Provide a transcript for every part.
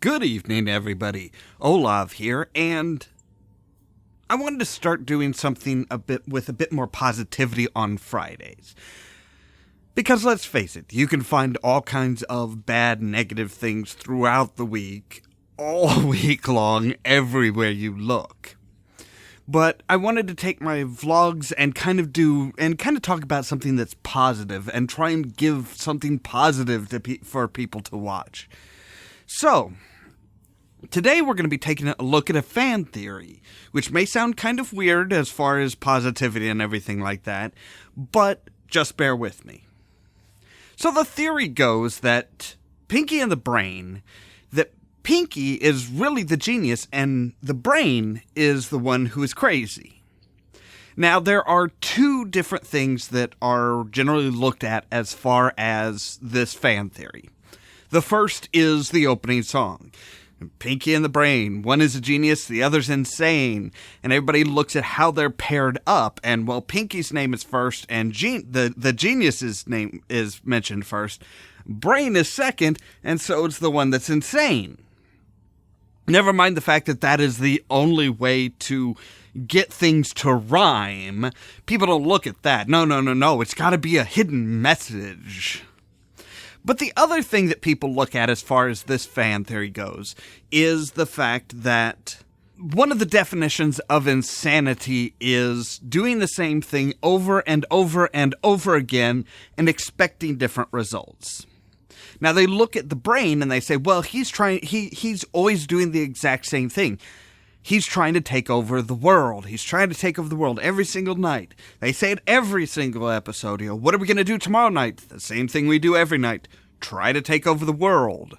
Good evening, everybody. Ollamh here, and I wanted to start doing something with a bit more positivity on Fridays. Because let's face it, you can find all kinds of bad, negative things throughout the week, all week long, everywhere you look. But I wanted to take my vlogs and kind of talk about something that's positive and try and give something positive for people to watch. So, today we're going to be taking a look at a fan theory, which may sound kind of weird as far as positivity and everything like that, but just bear with me. So the theory goes that Pinky and the Brain, that Pinky is really the genius and the brain is the one who is crazy. Now, there are two different things that are generally looked at as far as this fan theory. The first is the opening song. Pinky and the Brain. One is a genius, the other's insane. And everybody looks at how they're paired up. And, well, Pinky's name is first, and the genius's name is mentioned first. Brain is second, and so it's the one that's insane. Never mind the fact that that is the only way to get things to rhyme. People don't look at that. No. It's got to be a hidden message. But the other thing that people look at as far as this fan theory goes is the fact that one of the definitions of insanity is doing the same thing over and over and over again and expecting different results. Now, they look at the brain and they say, well, he's always doing the exact same thing. He's trying to take over the world. He's trying to take over the world every single night. They say it every single episode. What are we going to do tomorrow night? The same thing we do every night. Try to take over the world.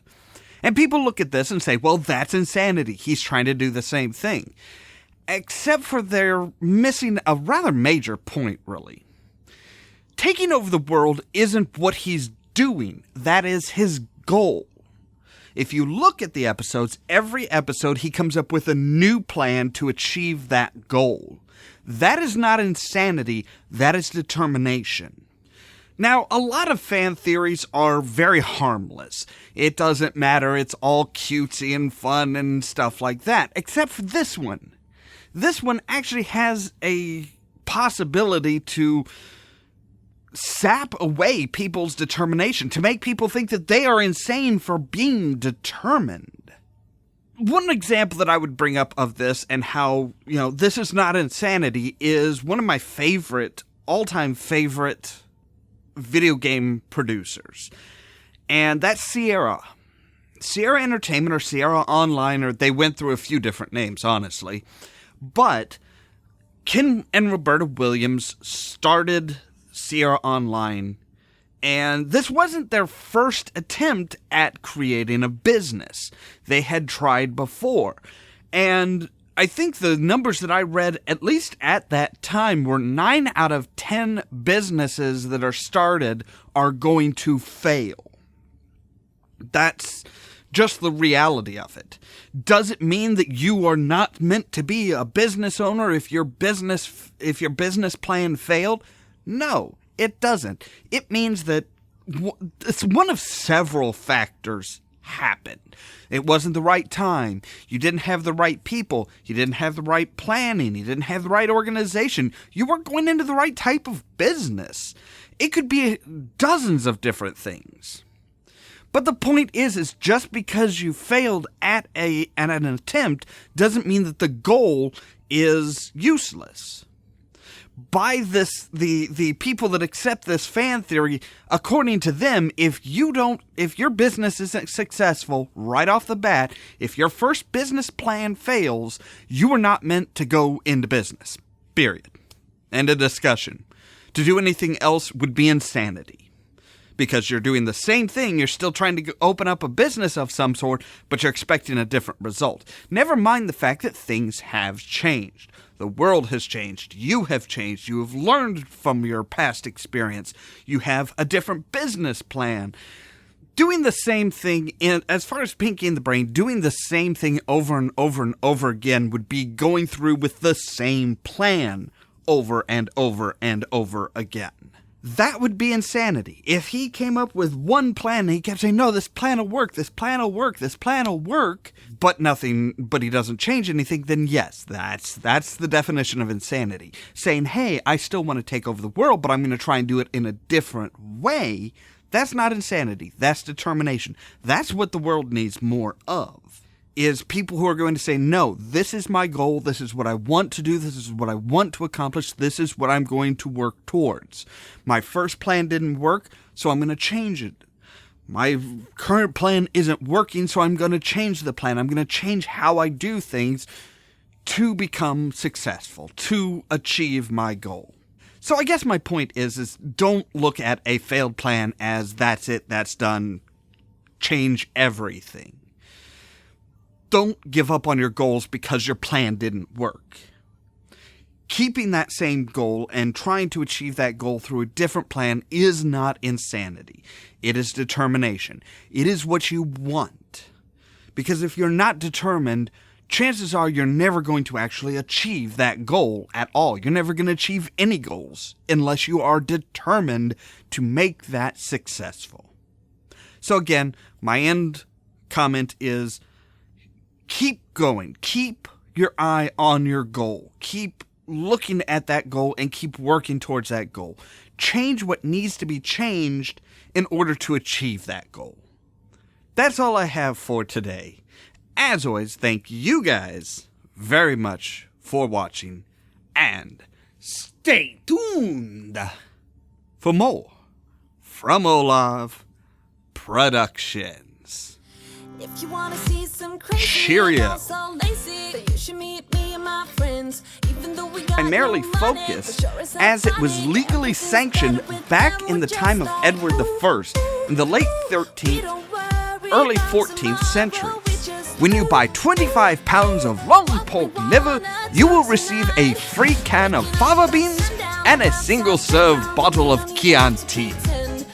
And people look at this and say, well, that's insanity. He's trying to do the same thing. Except for they're missing a rather major point, really. Taking over the world isn't what he's doing. That is his goal. If you look at the episodes, every episode he comes up with a new plan to achieve that goal. That is not insanity, that is determination. Now, a lot of fan theories are very harmless. It doesn't matter, it's all cutesy and fun and stuff like that, except for this one. This one actually has a possibility to sap away people's determination, to make people think that they are insane for being determined. One example that I would bring up of this and how, this is not insanity is one of my all-time favorite video game producers. And that's Sierra. Sierra Entertainment or Sierra Online, or they went through a few different names, honestly. But Ken and Roberta Williams started Sierra Online, and this wasn't their first attempt at creating a business. They had tried before, and I think the numbers that I read, at least at that time, were 9 out of 10 businesses that are started are going to fail. That's just the reality of it. Does it mean that you are not meant to be a business owner if your business plan failed? No, it doesn't. It means that it's one of several factors happened. It wasn't the right time. You didn't have the right people. You didn't have the right planning. You didn't have the right organization. You weren't going into the right type of business. It could be dozens of different things. But the point is just because you failed at an attempt doesn't mean that the goal is useless. By this, the people that accept this fan theory, according to them, if your business isn't successful right off the bat, if your first business plan fails, you are not meant to go into business. Period. End of discussion. To do anything else would be insanity. Because you're doing the same thing, you're still trying to open up a business of some sort, but you're expecting a different result. Never mind the fact that things have changed. The world has changed. You have changed. You have learned from your past experience. You have a different business plan. Doing the same thing, as far as Pinky and the Brain, doing the same thing over and over and over again would be going through with the same plan over and over and over again. That would be insanity. If he came up with one plan and he kept saying, no, this plan will work, this plan will work, this plan will work, but he doesn't change anything, then yes, that's the definition of insanity. Saying, hey, I still want to take over the world, but I'm going to try and do it in a different way, that's not insanity. That's determination. That's what the world needs more of. Is people who are going to say, no, this is my goal, this is what I want to do, this is what I want to accomplish, this is what I'm going to work towards. My first plan didn't work, so I'm going to change it. My current plan isn't working, so I'm going to change the plan. I'm going to change how I do things to become successful, to achieve my goal. So I guess my point is don't look at a failed plan as that's it, that's done, change everything. Don't give up on your goals because your plan didn't work. Keeping that same goal and trying to achieve that goal through a different plan is not insanity. It is determination. It is what you want. Because if you're not determined, chances are you're never going to actually achieve that goal at all. You're never going to achieve any goals unless you are determined to make that successful. So again, my end comment is, keep going. Keep your eye on your goal. Keep looking at that goal and keep working towards that goal. Change what needs to be changed in order to achieve that goal. That's all I have for today. As always, thank you guys very much for watching, and stay tuned for more from Ollamh Productions. If you wanna see some crazy, Cheerio. so lazy, then you should meet me and my friends. Even though we got Primarily no money, focused, for sure it's as it was funny. legally Everything's sanctioned better with back them, in the we're time of just like Edward I in the late 13th, Don't worry early about 14th tomorrow, century. we just When you buy 25 pounds of long pork liver, you will receive a free can of fava beans and a single-serve bottle of Chianti.